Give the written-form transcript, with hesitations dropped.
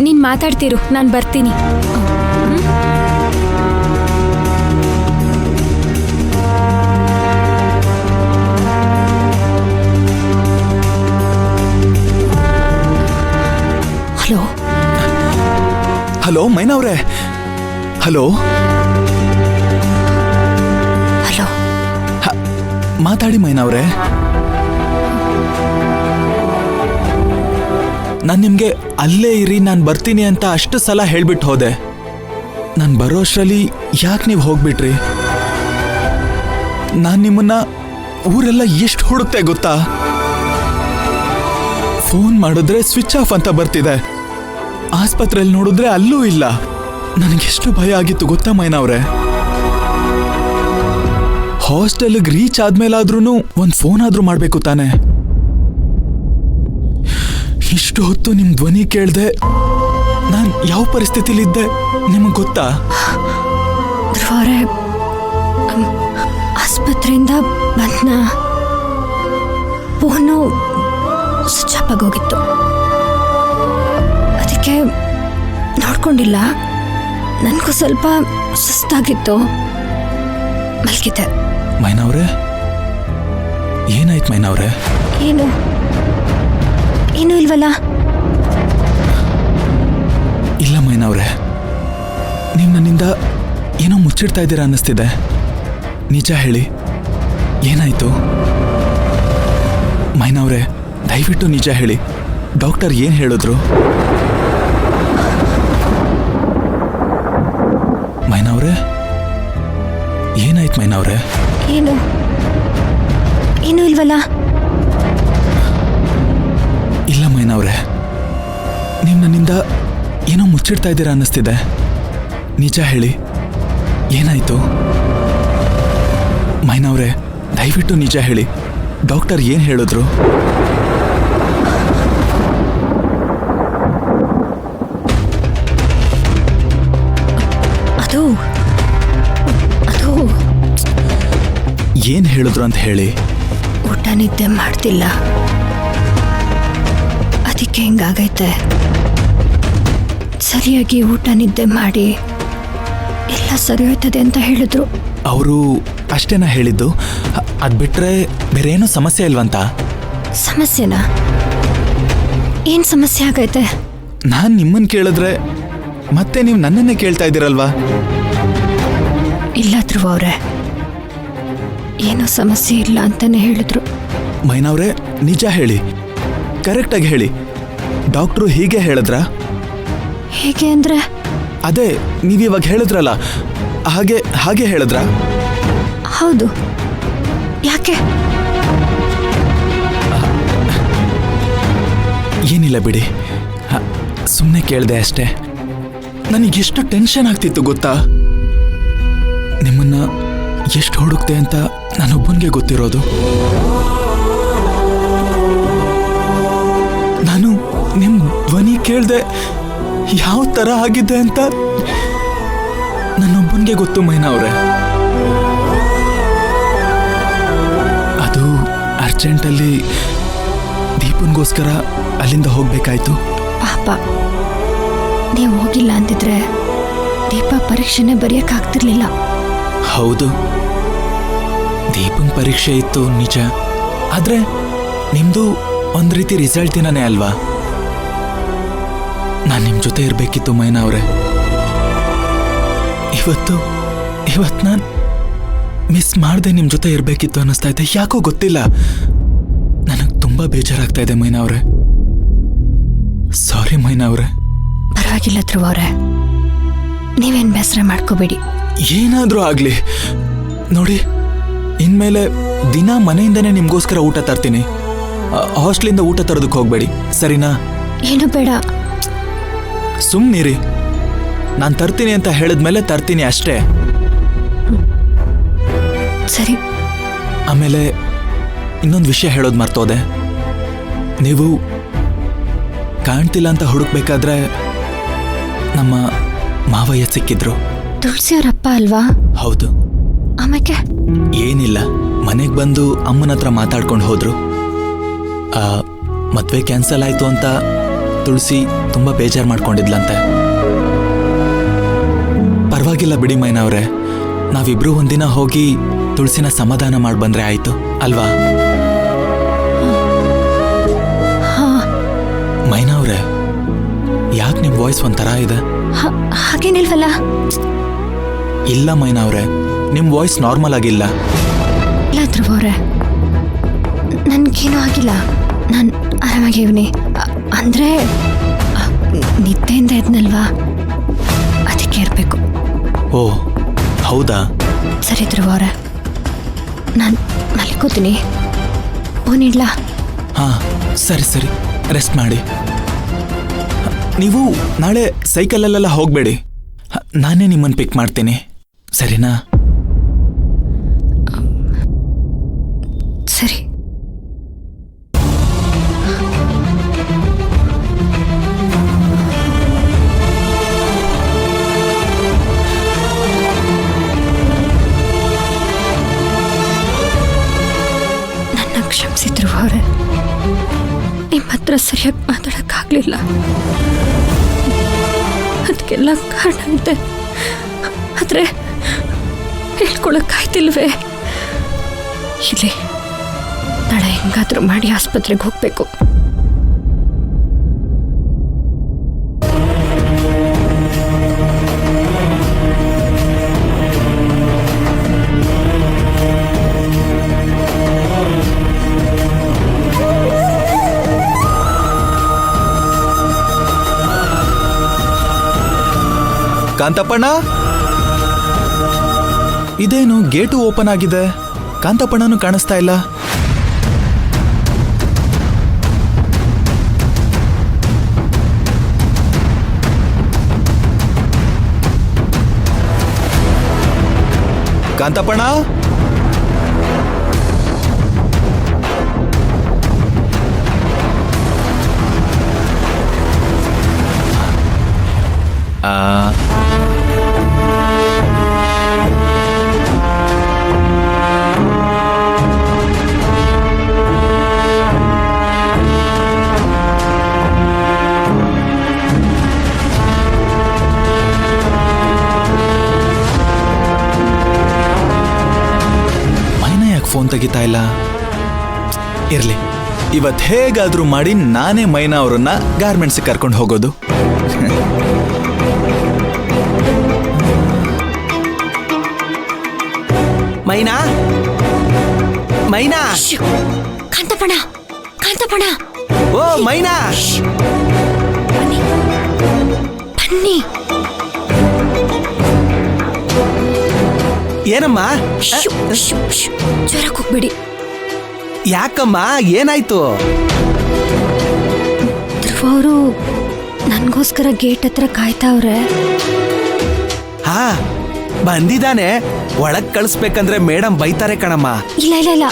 ನೀನ್ ಮಾತಾಡ್ತಿರು, ನಾನು ಬರ್ತೀನಿ. ಹಲೋ ಹಲೋ ಮೈನಾ ಅವರೇ. ಹಲೋ ಹಲೋ, ಮಾತಾಡಿ ಮೈನಾ ಅವರೇ. ನಾನು ನಿಮಗೆ ಅಲ್ಲೇ ಇರಿ, ನಾನು ಬರ್ತೀನಿ ಅಂತ ಅಷ್ಟು ಸಲ ಹೇಳ್ಬಿಟ್ಟು ಹೋದೆ. ನಾನು ಬರೋ ಅಷ್ಟರಲ್ಲಿ ಯಾಕೆ ನೀವು ಹೋಗ್ಬಿಟ್ರಿ? ನಾನು ನಿಮ್ಮನ್ನ ಊರೆಲ್ಲ ಎಷ್ಟು ಹುಡುಕ್ತೆ ಗೊತ್ತಾ? ಫೋನ್ ಮಾಡಿದ್ರೆ ಸ್ವಿಚ್ ಆಫ್ ಅಂತ ಬರ್ತಿದೆ, ಆಸ್ಪತ್ರೆಯಲ್ಲಿ ನೋಡಿದ್ರೆ ಅಲ್ಲೂ ಇಲ್ಲ. ನನಗೆಷ್ಟು ಭಯ ಆಗಿತ್ತು ಗೊತ್ತಾ ಮೈನಾ ಅವರೇ? ಹಾಸ್ಟೆಲ್ಗೆ ರೀಚ್ ಆದ್ಮೇಲಾದ್ರೂ ಒಂದು ಫೋನ್ ಆದ್ರೂ ಮಾಡ್ಬೇಕು ತಾನೆ. ಇಷ್ಟು ಹೊತ್ತು ನಿಮ್ ಧ್ವನಿ ಕೇಳ್ದೆ ನಾನು ಯಾವ ಪರಿಸ್ಥಿತಿಲಿದ್ದೆ ನಿಮಗೆ ಗೊತ್ತಾ? ಧ್ರುವರೇ, ಆಸ್ಪತ್ರೆಯಿಂದ ಬಂದ್ನ ಫೋನು ಸ್ವಿಚ್ ಆಫ್ ಆಗೋಗಿತ್ತು, ಅದಕ್ಕೆ ನೋಡ್ಕೊಂಡಿಲ್ಲ. ನನಗೂ ಸ್ವಲ್ಪ ಸುಸ್ತಾಗಿತ್ತು, ಮಲ್ಗಿದ್ದೆ. ಮೈನಾ ಅವರೇ, ಏನಾಯ್ತು ಮೈನಾ ಅವರೇ? ಏನೂ ಇಲ್ವಲ್ಲ? ಇಲ್ಲ ಮೈನಾ ಅವರೇ, ನೀವು ನನ್ನಿಂದ ಏನೋ ಮುಚ್ಚಿಡ್ತಾ ಇದ್ದೀರಾ ಅನ್ನಿಸ್ತಿದೆ. ನಿಜ ಹೇಳಿ, ಏನಾಯ್ತು? ಮೈನಾ ಅವರೇ, ದಯವಿಟ್ಟು ನಿಜ ಹೇಳಿ. ಡಾಕ್ಟರ್ ಏನು ಹೇಳಿದ್ರು? ಮೈನಾ ಅವರೇ, ಏನಾಯ್ತು ಮೈನಾ ಅವರೇ? ಏನೂ ಇಲ್ವಲ್ಲ? ಇಲ್ಲ ಮೈನಾ ಅವರೇ, ನೀವು ನನ್ನಿಂದ ಏನೋ ಮುಚ್ಚಿಡ್ತಾ ಇದ್ದೀರಾ ಅನ್ನಿಸ್ತಿದೆ. ನಿಜ ಹೇಳಿ, ಏನಾಯ್ತು? ಮೈನಾ ಅವರೇ, ದಯವಿಟ್ಟು ನಿಜ ಹೇಳಿ. ಡಾಕ್ಟರ್ ಏನು ಹೇಳಿದ್ರು? ಅದು ಏನು ಹೇಳಿದ್ರು ಅಂತ ಹೇಳಿ. ಊಟ ನಿದ್ದೆ ಮಾಡ್ತಿಲ್ಲ, ಅದಕ್ಕೆ ಹಿಂಗಾಗೈತೆ. ಸರಿಯಾಗಿ ಊಟ ನಿದ್ದೆ ಮಾಡಿ ಎಲ್ಲ ಸರಿ ಹೋಯ್ತದೆ ಅಂತ ಹೇಳಿದ್ರು. ಅವರು ಅಷ್ಟೇನಾ ಹೇಳಿದ್ದು? ಅದು ಬಿಟ್ರೆ ಬೇರೆ ಏನೂ ಸಮಸ್ಯೆ ಇಲ್ವಂತ? ಸಮಸ್ಯೆನಾ? ಏನು ಸಮಸ್ಯೆ ಆಗೈತೆ? ನಾನು ನಿಮ್ಮನ್ನು ಕೇಳಿದ್ರೆ ಮತ್ತೆ ನೀವು ನನ್ನನ್ನೇ ಕೇಳ್ತಾ ಇದ್ದೀರಲ್ವಾ? ಇಲ್ಲ ಧ್ರುವ ಅವರೇ, ಏನೋ ಸಮಸ್ಯೆ ಇಲ್ಲ ಅಂತಾನೆ ಹೇಳಿದ್ರು. ಮೈನಾ ಅವರೇ, ನಿಜ ಹೇಳಿ, ಕರೆಕ್ಟಾಗಿ ಹೇಳಿ. ಡಾಕ್ಟ್ರು ಹೀಗೆ ಹೇಳಿದ್ರಾ? ಹೇಗೆ ಅಂದ್ರೆ? ಅದೇ ನೀವಿವಾಗ ಹೇಳಿದ್ರಲ್ಲ, ಹಾಗೆ ಹೇಳಿದ್ರಾ? ಹೌದು. ಯಾಕೆ? ಏನಿಲ್ಲ ಬಿಡಿ, ಸುಮ್ಮನೆ ಕೇಳಿದೆ ಅಷ್ಟೇ. ನನಗೆಷ್ಟು ಟೆನ್ಷನ್ ಆಗ್ತಿತ್ತು ಗೊತ್ತಾ? ನಿಮ್ಮನ್ನ ಎಷ್ಟು ಹುಡುಕ್ತೆ ಅಂತ ನಾನೊಬ್ಬನಿಗೆ ಗೊತ್ತಿರೋದು. ನಾನು ನಿಮ್ಮ ಧ್ವನಿ ಕೇಳ್ದೆ ಯಾವ ಥರ ಆಗಿದ್ದೆ ಅಂತ ನನ್ನೊಬ್ಬನಿಗೆ ಗೊತ್ತು ಮೈನಾ ಅವರೇ. ಅದು ಅರ್ಜೆಂಟಲ್ಲಿ ದೀಪನ್ಗೋಸ್ಕರ ಅಲ್ಲಿಂದ ಹೋಗ್ಬೇಕಾಯ್ತು. ಪಾಪ, ನೀವು ಹೋಗಿಲ್ಲ ಅಂತಿದ್ರೆ ದೀಪ ಪರೀಕ್ಷೆನೇ ಬರೆಯಕ್ಕಾಗ್ತಿರ್ಲಿಲ್ಲ. ಹೌದು, ದೀಪನ್ ಪರೀಕ್ಷೆ ಇತ್ತು ನಿಜ. ಆದ್ರೆ ನಿಮ್ದು ಒಂದ್ ರೀತಿ ರಿಸಲ್ಟ್ ದಿನನೇ ಅಲ್ವಾ? ನಾನು ನಿಮ್ ಜೊತೆ ಇರ್ಬೇಕಿತ್ತು ಮೈನಾ ಅವರೇ. ಇವತ್ತು ನಾನು ಮಿಸ್ ಮಾಡದೆ ನಿಮ್ ಜೊತೆ ಇರ್ಬೇಕಿತ್ತು ಅನ್ನಿಸ್ತಾ ಇದೆ. ಯಾಕೋ ಗೊತ್ತಿಲ್ಲ, ನನಗೆ ತುಂಬಾ ಬೇಜಾರಾಗ್ತಾ ಇದೆ ಮೈನಾ ಅವರೇ. ಸಾರಿ ಮೈನಾ ಅವರೇ. ಪರವಾಗಿಲ್ಲ ಧ್ರುವ ಅವರೇ, ನೀವೇನು ಬೇಸರ ಮಾಡ್ಕೋಬೇಡಿ. ಏನಾದ್ರೂ ಆಗ್ಲಿ ನೋಡಿ, ಇನ್ಮೇಲೆ ದಿನ ಮನೆಯಿಂದನೇ ನಿಮ್ಗೋಸ್ಕರ ಊಟ ತರ್ತೀನಿ. ಹಾಸ್ಟೆಲಿಂದ ಊಟ ತರೋದಕ್ಕೆ ಹೋಗ್ಬೇಡಿ, ಸರಿನಾ? ಏನು ಬೇಡ. ಸುಮ್ಮನಿರಿ, ನಾನು ತರ್ತೀನಿ ಅಂತ ಹೇಳಿದ್ಮೇಲೆ ತರ್ತೀನಿ ಅಷ್ಟೇ. ಸರಿ. ಆಮೇಲೆ ಇನ್ನೊಂದು ವಿಷಯ ಹೇಳೋದು ಮರ್ತೋದೆ. ನೀವು ಕಾಣ್ತಿಲ್ಲ ಅಂತ ಹುಡುಕ್ಬೇಕಾದ್ರೆ ನಮ್ಮ ಮಾವಯ್ಯ ಸಿಕ್ಕಿದ್ರು. ತುಳಸಿಯವರಪ್ಪ ಅಲ್ವಾ? ಹೌದು. ಆಮೇಲೆ ಏನಿಲ್ಲ, ಮನೆಗೆ ಬಂದು ಅಮ್ಮನ ಹತ್ರ ಮಾತಾಡ್ಕೊಂಡು ಹೋದ್ರು. ಮದ್ವೆ ಕ್ಯಾನ್ಸಲ್ ಆಯ್ತು ಅಂತ ತುಳಸಿ ತುಂಬ ಬೇಜಾರು ಮಾಡ್ಕೊಂಡಿದ್ಲಂತೆ. ಪರವಾಗಿಲ್ಲ ಬಿಡಿ ಮೈನವ್ರೆ, ನಾವಿಬ್ರು ಒಂದಿನ ಹೋಗಿ ತುಳಸಿನ ಸಮಾಧಾನ ಮಾಡಿ ಬಂದ್ರೆ ಆಯ್ತು ಅಲ್ವಾ? ಮೈನವ್ರೆ, ಯಾಕೆ ನಿಮ್ ವಾಯ್ಸ್ ಒಂಥರ ಇದೆ? ಹಾಗೇನಿಲ್ವಲ್ಲ. ಇಲ್ಲ ಮೈನವ್ರೆ, ನಿಮ್ ವಾಯ್ಸ್ ನಾರ್ಮಲ್ ಆಗಿಲ್ಲ. ಇಲ್ಲ ಧ್ರುವವ್ರೆ, ನನ್ಗೇನೂ ಆಗಿಲ್ಲ. ನಾನು ಆರಾಮಾಗಿವ್ನಿ. ಅಂದ್ರೆ ನಿದ್ದೆಯಿಂದ ಎದ್ನಲ್ವಾ, ಅದಕ್ಕೆ ಇರಬೇಕು. ಓ ಹೌದಾ? ಸರಿ ಧ್ರುವವ್ರೆ, ನಾನು ಮಲ್ಕೋತೀನಿ. ಫೋನ್ ಇಡ್ಲಾ? ಹಾ ಸರಿ ಸರಿ, ರೆಸ್ಟ್ ಮಾಡಿ. ನೀವು ನಾಳೆ ಸೈಕಲಲ್ಲೆಲ್ಲ ಹೋಗ್ಬೇಡಿ, ನಾನೇ ನಿಮ್ಮನ್ನು ಪಿಕ್ ಮಾಡ್ತೀನಿ, ಸರಿನಾ? ಸರಿ. ನನ್ನ ಕ್ಷಮಿಸಿದ್ರು ಅವರೇ, ನಿಮ್ಮ ಹತ್ರ ಸರಿಯಾಗಿ ಮಾತಾಡೋಕ್ಕಾಗಲಿಲ್ಲ. ಅದಕ್ಕೆಲ್ಲ ಕಾರಣ ಇದೆ, ಆದರೆ ಹೇಳ್ಕೊಳಕ್ಕಾಯ್ತಿಲ್ವೇ? ಇಲ್ಲಿ ನಾಳೆ ಹೆಂಗಾದ್ರೂ ಮಾಡಿ ಆಸ್ಪತ್ರೆಗೆ ಹೋಗ್ಬೇಕು. ಕಾಂತಪ್ಪಣ್ಣ, ಇದೇನು ಗೇಟು ಓಪನ್ ಆಗಿದೆ, ಕಾಂತಪ್ಪಣ್ಣನೂ ಕಾಣಿಸ್ತಾ ಇಲ್ಲ. ಕಾಂತಪ್ಪಣ್ಣ, ಫೋನ್ ತೆಗಿತಾ ಇಲ್ಲ. ಇರ್ಲಿ, ಇವತ್ ಹೇಗಾದ್ರೂ ಮಾಡಿ ನಾನೇ ಮೈನಾ ಅವರನ್ನ ಗಾರ್ಮೆಂಟ್ಸ್ ಕರ್ಕೊಂಡು ಹೋಗೋದು. ಮೈನಾ, ಮೈನಾ, ಕಾಂತಪ್ಪಣ್ಣ, ಕಾಂತಪ್ಪಣ್ಣ, ಓ ಮೈನಾ, ಬನ್ನಿ ಬನ್ನಿ. ಏನಮ್ಮ? ಜ್ವರಕ್ಕೆ ಹೋಗ್ಬೇಡಿ. ಯಾಕಮ್ಮ, ಏನಾಯ್ತು? ಧ್ರುವ ಅವರು ನನಗೋಸ್ಕರ ಗೇಟ್ ಹತ್ರ ಕಾಯ್ತಾವ್ರೆ. ಹಾ ಬಂದಿದ್ದಾನೆ, ಒಳಗ್ ಕಳಿಸ್ಬೇಕಂದ್ರೆ ಮೇಡಮ್ ಬೈತಾರೆ ಕಣಮ್ಮ. ಇಲ್ಲ ಇಲ್ಲ ಇಲ್ಲ,